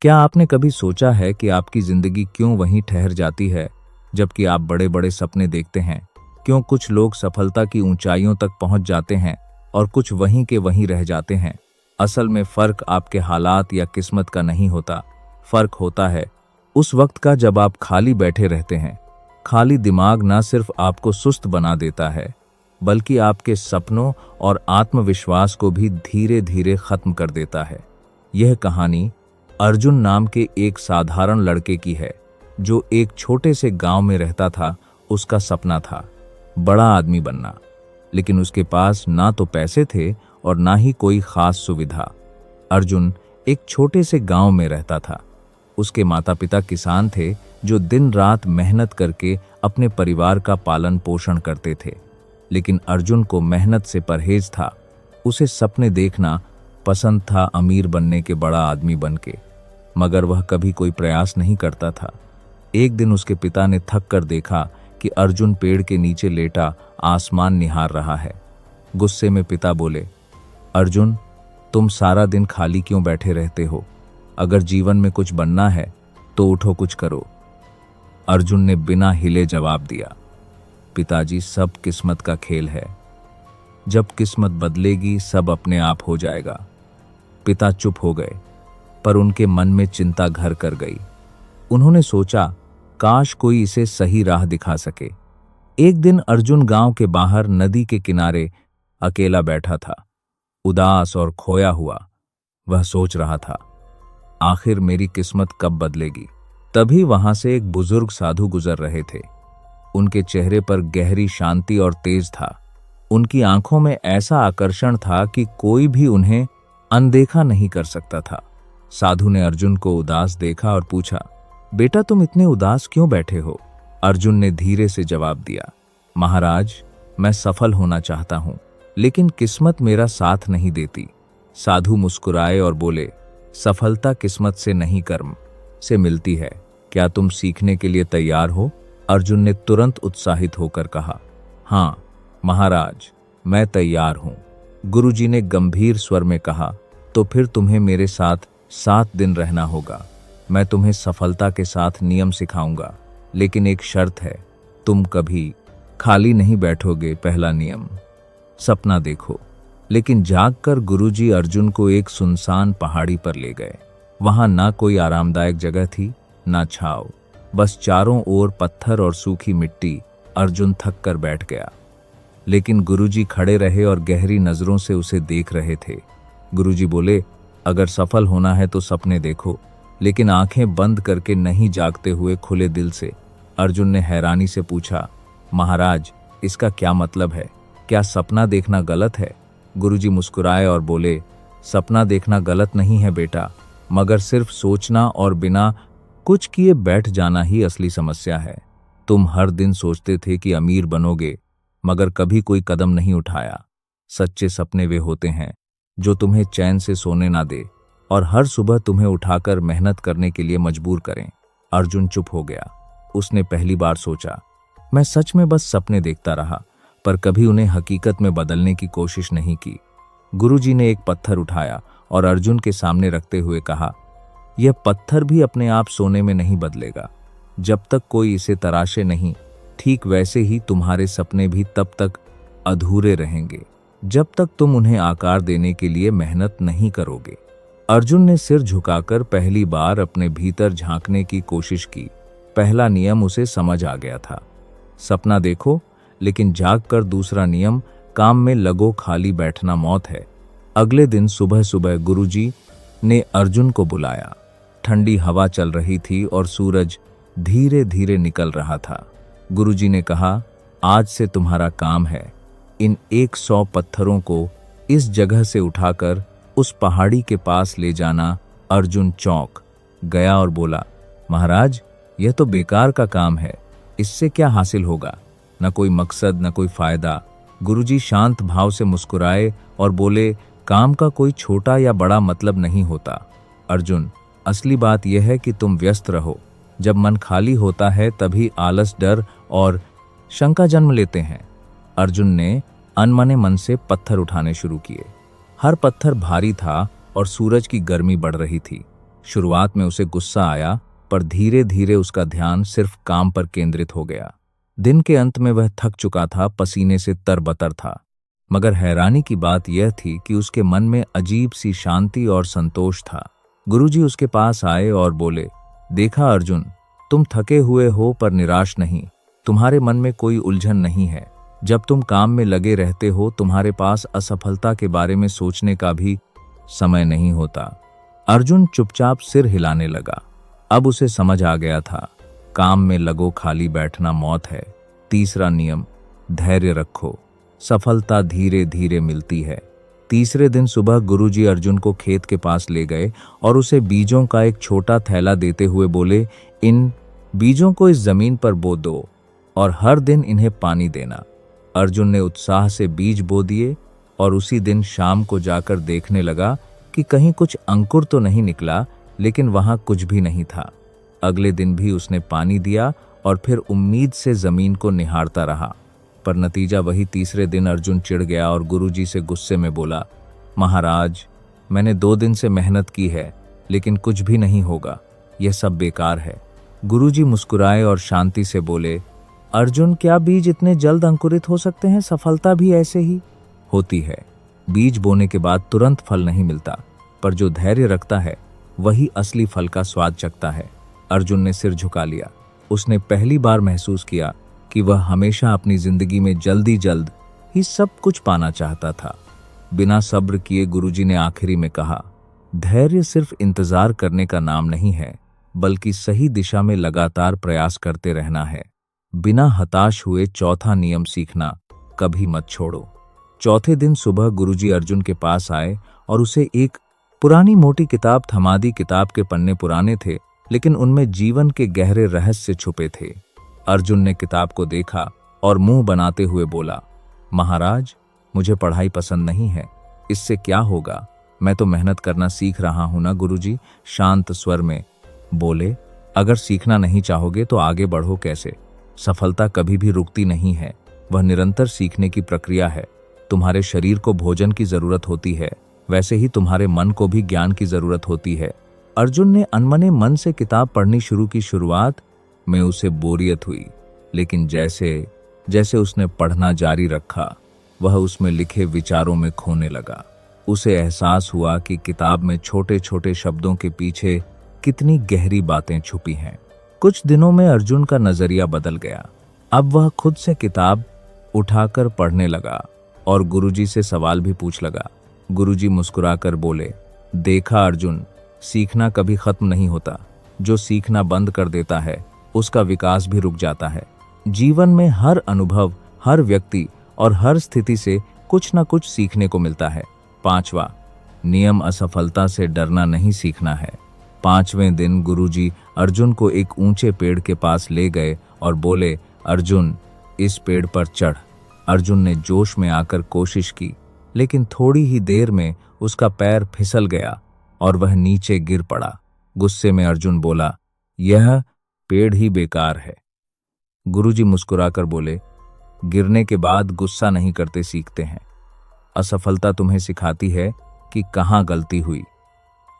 क्या आपने कभी सोचा है कि आपकी जिंदगी क्यों वहीं ठहर जाती है जबकि आप बड़े बड़े सपने देखते हैं? क्यों कुछ लोग सफलता की ऊंचाइयों तक पहुंच जाते हैं और कुछ वहीं के वहीं रह जाते हैं? असल में फर्क आपके हालात या किस्मत का नहीं होता। फर्क होता है उस वक्त का जब आप खाली बैठे रहते हैं। खाली दिमाग ना सिर्फ आपको सुस्त बना देता है बल्कि आपके सपनों और आत्मविश्वास को भी धीरे धीरे खत्म कर देता है। यह कहानी अर्जुन नाम के एक साधारण लड़के की है जो एक छोटे से गांव में रहता था। उसका सपना था बड़ा आदमी बनना, लेकिन उसके पास ना तो पैसे थे और ना ही कोई खास सुविधा। अर्जुन एक छोटे से गांव में रहता था। उसके माता पिता किसान थे जो दिन रात मेहनत करके अपने परिवार का पालन पोषण करते थे। लेकिन अर्जुन को मेहनत से परहेज था। उसे सपने देखना पसंद था, अमीर बनने के, बड़ा आदमी बन के, मगर वह कभी कोई प्रयास नहीं करता था। एक दिन उसके पिता ने थक कर देखा कि अर्जुन पेड़ के नीचे लेटा आसमान निहार रहा है। गुस्से में पिता बोले, अर्जुन, तुम सारा दिन खाली क्यों बैठे रहते हो? अगर जीवन में कुछ बनना है तो उठो, कुछ करो। अर्जुन ने बिना हिले जवाब दिया, पिताजी, सब किस्मत का खेल है। जब किस्मत बदलेगी सब अपने आप हो जाएगा। पिता चुप हो गए, पर उनके मन में चिंता घर कर गई। उन्होंने सोचा, काश कोई इसे सही राह दिखा सके। एक दिन अर्जुन गांव के बाहर नदी के किनारे अकेला बैठा था, उदास और खोया हुआ। वह सोच रहा था, आखिर मेरी किस्मत कब बदलेगी? तभी वहां से एक बुजुर्ग साधु गुजर रहे थे। उनके चेहरे पर गहरी शांति और तेज था। उनकी आंखों में ऐसा आकर्षण था कि कोई भी उन्हें अनदेखा नहीं कर सकता था। साधु ने अर्जुन को उदास देखा और पूछा, बेटा, तुम इतने उदास क्यों बैठे हो? अर्जुन ने धीरे से जवाब दिया, महाराज, मैं सफल होना चाहता हूं, लेकिन किस्मत मेरा साथ नहीं देती। साधु मुस्कुराए और बोले, सफलता किस्मत से नहीं, कर्म से मिलती है। क्या तुम सीखने के लिए तैयार हो? अर्जुन ने तुरंत उत्साहित होकर कहा, हाँ महाराज, मैं तैयार हूं। गुरुजी ने गंभीर स्वर में कहा, तो फिर तुम्हें मेरे साथ 7 दिन रहना होगा। मैं तुम्हें सफलता के साथ नियम सिखाऊंगा, लेकिन एक शर्त है, तुम कभी खाली नहीं बैठोगे। पहला नियम, सपना देखो। लेकिन जागकर गुरुजी अर्जुन को एक सुनसान पहाड़ी पर ले गए। वहां ना कोई आरामदायक जगह थी, ना छाव, बस चारों ओर पत्थर और सूखी मिट्टी। अर्जुन थक कर बैठ गया, लेकिन गुरुजी खड़े रहे और गहरी नजरों से उसे देख रहे थे। गुरुजी बोले, अगर सफल होना है तो सपने देखो, लेकिन आंखें बंद करके नहीं, जागते हुए खुले दिल से। अर्जुन ने हैरानी से पूछा, महाराज, इसका क्या मतलब है? क्या सपना देखना गलत है? गुरुजी मुस्कुराए और बोले, सपना देखना गलत नहीं है बेटा, मगर सिर्फ सोचना और बिना कुछ किए बैठ जाना ही असली समस्या है। तुम हर दिन सोचते थे कि अमीर बनोगे, मगर कभी कोई कदम नहीं उठाया। सच्चे सपने वे होते हैं जो तुम्हें चैन से सोने ना दे और हर सुबह तुम्हें उठाकर मेहनत करने के लिए मजबूर करें। अर्जुन चुप हो गया। उसने पहली बार सोचा, मैं सच में बस सपने देखता रहा, पर कभी उन्हें हकीकत में बदलने की कोशिश नहीं की। गुरुजी ने एक पत्थर उठाया और अर्जुन के सामने रखते हुए कहा, यह पत्थर भी अपने आप सोने में नहीं बदलेगा जब तक कोई इसे तराशे नहीं। ठीक वैसे ही तुम्हारे सपने भी तब तक अधूरे रहेंगे जब तक तुम उन्हें आकार देने के लिए मेहनत नहीं करोगे। अर्जुन ने सिर झुकाकर पहली बार अपने भीतर झांकने की कोशिश की। पहला नियम उसे समझ आ गया था, सपना देखो लेकिन जागकर। दूसरा नियम, काम में लगो, खाली बैठना मौत है। अगले दिन सुबह सुबह गुरुजी ने अर्जुन को बुलाया। ठंडी हवा चल रही थी और सूरज धीरे धीरे निकल रहा था। गुरुजी ने कहा, आज से तुम्हारा काम है इन 100 पत्थरों को इस जगह से उठाकर उस पहाड़ी के पास ले जाना। अर्जुन चौंक गया और बोला, महाराज, यह तो बेकार का काम है, इससे क्या हासिल होगा? न कोई मकसद, न कोई फायदा। गुरुजी शांत भाव से मुस्कुराए और बोले, काम का कोई छोटा या बड़ा मतलब नहीं होता अर्जुन, असली बात यह है कि तुम व्यस्त रहो। जब मन खाली होता है तभी आलस, डर और शंका जन्म लेते हैं। अर्जुन ने अनमने मन से पत्थर उठाने शुरू किए। हर पत्थर भारी था और सूरज की गर्मी बढ़ रही थी। शुरुआत में उसे गुस्सा आया, पर धीरे धीरे उसका ध्यान सिर्फ काम पर केंद्रित हो गया। दिन के अंत में वह थक चुका था, पसीने से तरबतर था, मगर हैरानी की बात यह थी कि उसके मन में अजीब सी शांति और संतोष था। गुरुजी उसके पास आए और बोले, देखा अर्जुन, तुम थके हुए हो पर निराश नहीं। तुम्हारे मन में कोई उलझन नहीं है। जब तुम काम में लगे रहते हो, तुम्हारे पास असफलता के बारे में सोचने का भी समय नहीं होता। अर्जुन चुपचाप सिर हिलाने लगा। अब उसे समझ आ गया था, काम में लगो, खाली बैठना मौत है। तीसरा नियम, धैर्य रखो, सफलता धीरे धीरे मिलती है। तीसरे दिन सुबह गुरुजी अर्जुन को खेत के पास ले गए और उसे बीजों का एक छोटा थैला देते हुए बोले, इन बीजों को इस जमीन पर बो दो और हर दिन इन्हें पानी देना। अर्जुन ने उत्साह से बीज बो दिए और उसी दिन शाम को जाकर देखने लगा कि कहीं कुछ अंकुर तो नहीं निकला, लेकिन वहां कुछ भी नहीं था। अगले दिन भी उसने पानी दिया और फिर उम्मीद से जमीन को निहारता रहा, पर नतीजा वही। तीसरे दिन अर्जुन चिढ़ गया और गुरुजी से गुस्से में बोला, महाराज, मैंने 2 दिन से मेहनत की है, लेकिन कुछ भी नहीं होगा, यह सब बेकार है। गुरुजी मुस्कुराए और शांति से बोले, अर्जुन, क्या बीज इतने जल्द अंकुरित हो सकते हैं? सफलता भी ऐसे ही होती है। बीज बोने के बाद तुरंत फल नहीं मिलता, पर जो धैर्य रखता है वही असली फल का स्वाद चखता है। अर्जुन ने सिर झुका लिया। उसने पहली बार महसूस किया कि वह हमेशा अपनी जिंदगी में जल्दी ही सब कुछ पाना चाहता था। बिना सब्र किए गुरुजी ने आखिरी में कहा, धैर्य सिर्फ इंतजार करने का नाम नहीं है, बल्कि सही दिशा में लगातार प्रयास करते रहना है। बिना हताश हुए चौथा नियम सीखना कभी मत छोड़ो। चौथे दिन सुबह गुरुजी अर्जुन के पास आए और उसे एक पुरानी मोटी किताब थमा दी। किताब के पन्ने पुराने थे, लेकिन उनमें जीवन के गहरे रहस्य छुपे थे। अर्जुन ने किताब को देखा और मुंह बनाते हुए बोला, महाराज, मुझे पढ़ाई पसंद नहीं है। इससे क्या होगा? मैं तो मेहनत करना सीख रहा हूं ना। गुरुजी शांत स्वर में बोले, अगर सीखना नहीं चाहोगे तो आगे बढ़ो कैसे? सफलता कभी भी रुकती नहीं है, वह निरंतर सीखने की प्रक्रिया है। तुम्हारे शरीर को भोजन की जरूरत होती है, वैसे ही तुम्हारे मन को भी ज्ञान की जरूरत होती है। अर्जुन ने अनमने मन से किताब पढ़नी शुरू की। शुरुआत में उसे बोरियत हुई, लेकिन जैसे जैसे उसने पढ़ना जारी रखा, वह उसमें लिखे विचारों में खोने लगा। उसे एहसास हुआ कि किताब में छोटे छोटे शब्दों के पीछे कितनी गहरी बातें छुपी हैं। कुछ दिनों में अर्जुन का नजरिया बदल गया। अब वह खुद से किताब उठाकर पढ़ने लगा और गुरुजी से सवाल भी पूछ लगा। गुरुजी मुस्कुराकर बोले, देखा अर्जुन, सीखना कभी खत्म नहीं होता। जो सीखना बंद कर देता है, उसका विकास भी रुक जाता है। जीवन में हर अनुभव, हर व्यक्ति और हर स्थिति से कुछ न कुछ सीखने को मिलता है। 5वां नियम, असफलता से डरना नहीं सीखना है। 5वें दिन गुरुजी अर्जुन को एक ऊंचे पेड़ के पास ले गए और बोले, अर्जुन, इस पेड़ पर चढ़। अर्जुन ने जोश में आकर कोशिश की, लेकिन थोड़ी ही देर में उसका पैर फिसल गया और वह नीचे गिर पड़ा। गुस्से में अर्जुन बोला, यह पेड़ ही बेकार है। गुरुजी मुस्कुराकर बोले, गिरने के बाद गुस्सा नहीं करते सीखते हैं। असफलता तुम्हें सिखाती है कि कहाँ गलती हुई।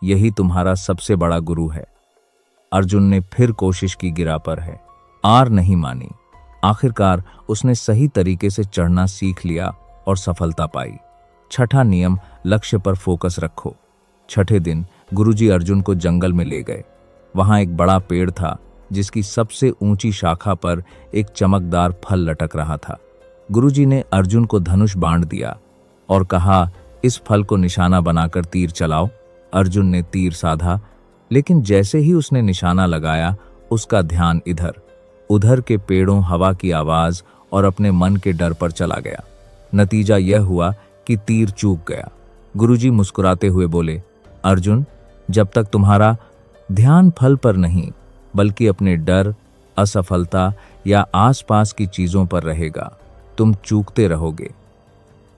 यही तुम्हारा सबसे बड़ा गुरु है। अर्जुन ने फिर कोशिश की, गिरा पर है, हार नहीं मानी। आखिरकार उसने सही तरीके से चढ़ना सीख लिया और सफलता पाई। 6ठा नियम, लक्ष्य पर फोकस रखो। 6ठे दिन गुरुजी अर्जुन को जंगल में ले गए। वहां एक बड़ा पेड़ था, जिसकी सबसे ऊंची शाखा पर एक चमकदार फल लटक रहा था। गुरुजी ने अर्जुन को धनुष बांध दिया और कहा, इस फल को निशाना बनाकर तीर चलाओ। अर्जुन ने तीर साधा, लेकिन जैसे ही उसने निशाना लगाया, उसका ध्यान इधर उधर के पेड़ों, हवा की आवाज और अपने मन के डर पर चला गया। नतीजा यह हुआ कि तीर चूक गया। गुरुजी मुस्कुराते हुए बोले, अर्जुन, जब तक तुम्हारा ध्यान फल पर नहीं, बल्कि अपने डर, असफलता या आसपास की चीजों पर रहेगा, तुम चूकते रहोगे।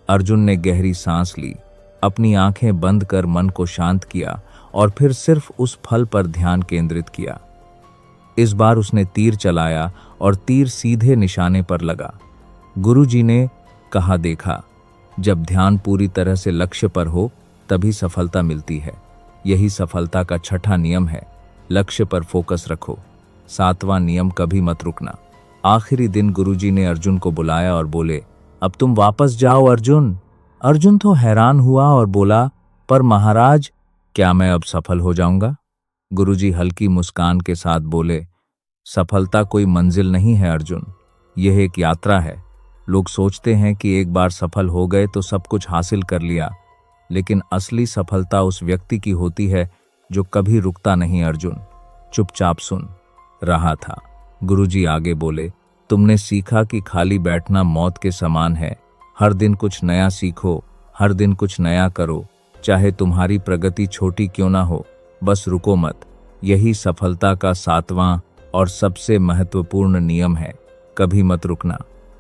अर्जुन ने गहरी सांस ली, अपनी आंखें बंद कर मन को शांत किया और फिर सिर्फ उस फल पर ध्यान केंद्रित किया। इस बार उसने तीर चलाया और तीर सीधे निशाने पर लगा। गुरुजी ने कहा, देखा, जब ध्यान पूरी तरह से लक्ष्य पर हो, तभी सफलता मिलती है। यही सफलता का छठा नियम है, लक्ष्य पर फोकस रखो। सातवां नियम, कभी मत रुकना। आखिरी दिन गुरुजी ने अर्जुन को बुलाया और बोले, अब तुम वापस जाओ अर्जुन। अर्जुन तो हैरान हुआ और बोला, पर महाराज, क्या मैं अब सफल हो जाऊंगा? गुरुजी हल्की मुस्कान के साथ बोले, सफलता कोई मंजिल नहीं है अर्जुन, यह एक यात्रा है। लोग सोचते हैं कि एक बार सफल हो गए तो सब कुछ हासिल कर लिया, लेकिन असली सफलता उस व्यक्ति की होती है जो कभी रुकता नहीं। अर्जुन चुपचाप सुन रहा था। गुरुजी आगे बोले, तुमने सीखा कि खाली बैठना मौत के समान है। हर दिन कुछ नया सीखो, हर दिन कुछ नया करो, चाहे तुम्हारी प्रगति छोटी क्यों ना हो, बस रुको मत। यही सफलता का सातवां और सबसे महत्वपूर्ण नियम है, कभी मत रुकना।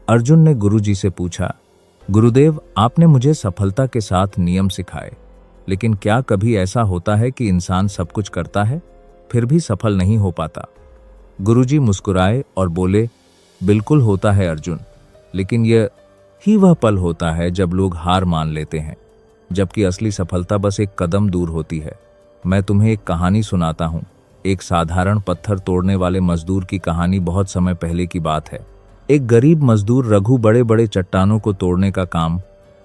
अर्जुन ने गुरुजी से पूछा, गुरुदेव, आपने मुझे सफलता के साथ नियम सिखाए, लेकिन क्या कभी ऐसा होता है कि इंसान सब कुछ करता है फिर भी सफल नहीं हो पाता? गुरुजी मुस्कुराए और बोले, बिल्कुल होता है अर्जुन, लेकिन यह ही वह पल होता है जब लोग हार मान लेते हैं, जबकि असली सफलता बस एक कदम दूर होती है। मैं तुम्हें एक कहानी सुनाता हूँ। एक साधारण पत्थर तोड़ने वाले मजदूर की कहानी। बहुत समय पहले की बात है। एक गरीब मजदूर रघु बड़े बड़े चट्टानों को तोड़ने का काम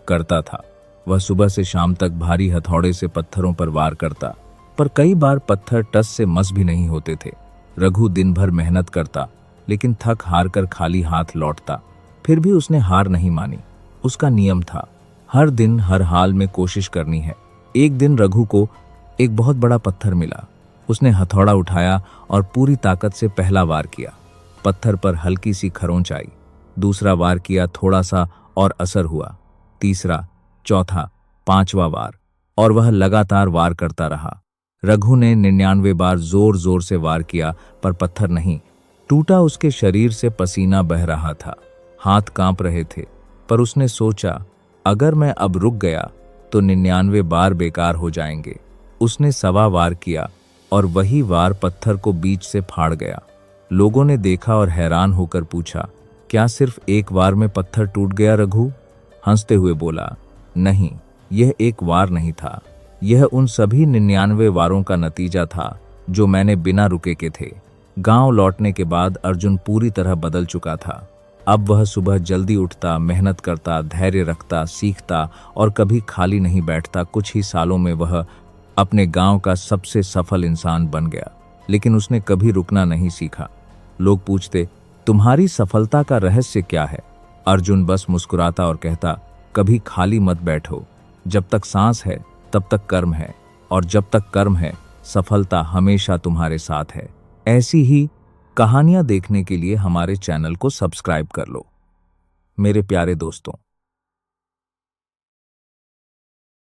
करता था। वह सुबह से शाम तक भारी हथौड़े से पत्थरों पर वार करता, पर कई बार पत्थर टस से मस भी नहीं होते थे। रघु दिन भर मेहनत करता, लेकिन थक हार कर खाली हाथ लौटता। फिर भी उसने हार नहीं मानी। उसका नियम था, हर दिन हर हाल में कोशिश करनी है। एक दिन रघु को एक बहुत बड़ा पत्थर मिला। उसने हथौड़ा उठाया और पूरी ताकत से पहला वार किया। पत्थर पर हल्की सी खरोंच आई। दूसरा वार किया, थोड़ा सा और असर हुआ। तीसरा, चौथा, पांचवा वार, और वह लगातार वार करता रहा। रघु ने 99 बार जोर जोर से वार किया, पर पत्थर नहीं टूटा। उसके शरीर से पसीना बह रहा था, हाथ कांप रहे थे, पर उसने सोचा, अगर मैं अब रुक गया तो 99 बार बेकार हो जाएंगे। उसने 1.25 वार किया और वही वार पत्थर को बीच से फाड़ गया। लोगों ने देखा और हैरान होकर पूछा, क्या सिर्फ एक वार में पत्थर टूट गया? रघु हंसते हुए बोला, नहीं, यह एक वार नहीं था, यह उन सभी 99 वारों का नतीजा था जो मैंने बिना रुके के थे। गांव लौटने के बाद अर्जुन पूरी तरह बदल चुका था। अब वह सुबह जल्दी उठता, मेहनत करता, धैर्य रखता, सीखता और कभी खाली नहीं बैठता। कुछ ही सालों में वह अपने गांव का सबसे सफल इंसान बन गया, लेकिन उसने कभी रुकना नहीं सीखा। लोग पूछते, तुम्हारी सफलता का रहस्य क्या है? अर्जुन बस मुस्कुराता और कहता, कभी खाली मत बैठो। जब तक सांस है तब तक कर्म है, और जब तक कर्म है सफलता हमेशा तुम्हारे साथ है। ऐसी ही कहानियां देखने के लिए हमारे चैनल को सब्सक्राइब कर लो। मेरे प्यारे दोस्तों,